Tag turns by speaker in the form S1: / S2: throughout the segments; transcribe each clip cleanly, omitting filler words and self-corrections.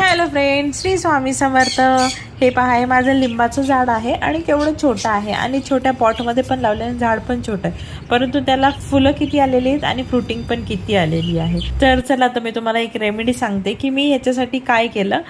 S1: Hello friends, Shri Swami Samarth. हे पहा, हे माझं लिंबाचं झाड आहे आणि केवढं छोटं आहे आणि छोट्या पॉटमध्ये पण लावलेलं झाड पण छोटं आहे, परंतु त्याला फुलं किती आलेली आहेत आणि फ्रुटिंग पण किती आलेली आहे। तर चला, तर मी तुम्हाला एक रेमेडी सांगते की मी ह्याच्यासाठी काय केलं,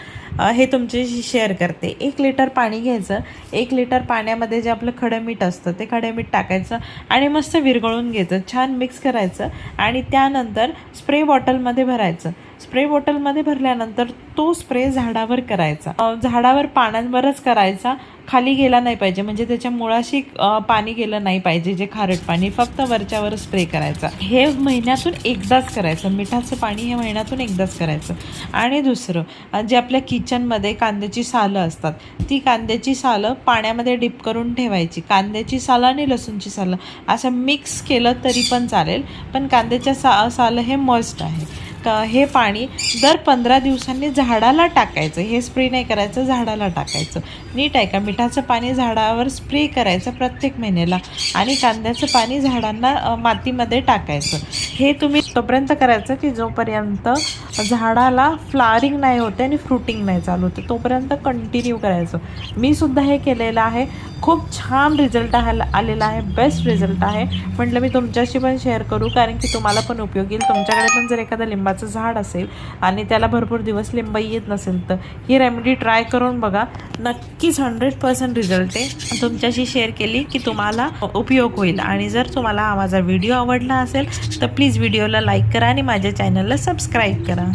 S1: हे तुमच्याशी शेअर करते। 1 लिटर पाणी घ्यायचं, 1 लिटर पाण्यामध्ये जे आपलं खडं मीठ असतं ते खडं मीठ टाकायचं आणि मस्त विरघळून घ्यायचं, छान मिक्स करायचं आणि त्यानंतर स्प्रे बॉटलमध्ये भरायचं। स्प्रे बॉटलमध्ये भरल्यानंतर तो स्प्रे झाडावर करायचा, झाडावर पानांवरच करायचा, खाली गेला नाही पाहिजे, म्हणजे त्याच्या मुळाशी पाणी गेलं नाही पाहिजे, जे खारट पाणी, फक्त वरच्यावर स्प्रे करायचा। हे महिन्यातून एकदाच करायचं, मिठाचं पाणी हे महिन्यातून एकदाच करायचं। आणि दुसरं, जे आपल्या किचनमध्ये कांद्याची सालं असतात, ती कांद्याची सालं पाण्यामध्ये डिप करून ठेवायची। कांद्याची सालं आणि लसूणची सालं असं मिक्स केलं तरी पण चालेल, पण कांद्याच्या सालं हे मस्ट आहे। हे पाणी दर 15 दिवसांनी झाडाला टाकायचं, हे स्प्रे नाही करायचं, झाडाला टाकायचं। नीट आहे का? मिठाचं पाणी झाडावर स्प्रे करायचं प्रत्येक महिन्याला आणि कांद्याचं पाणी झाडांना मातीमध्ये टाकायचं। हे तुम्ही तोपर्यंत करायचं की जोपर्यंत झाडाला फ्लावरिंग नाही होते आणि फ्रुटिंग नाही चालू होते, तोपर्यंत कंटिन्यू करायचं। मी सुद्धा हे केलेलं आहे, खूप छान रिझल्ट आलेला आहे, बेस्ट रिझल्ट आहे। म्हटलं मी तुमच्याशी पण शेअर करू, कारण की तुम्हाला पण उपयोगी येईल। तुमच्याकडे पण जर एखादं लिंबाचं झाड असेल आणि त्याला भरपूर दिवस लिंब येत नसेल तर ही रेमेडी ट्राय करून बघा, नक्कीच 100% रिझल्ट आहे। तुमच्याशी शेअर केली की तुम्हाला उपयोग होईल। आणि जर तुम्हाला हा माझा व्हिडिओ आवडला असेल तर प्लीज व्हिडिओला लाईक करा आणि माझ्या चॅनलला सबस्क्राईब करा।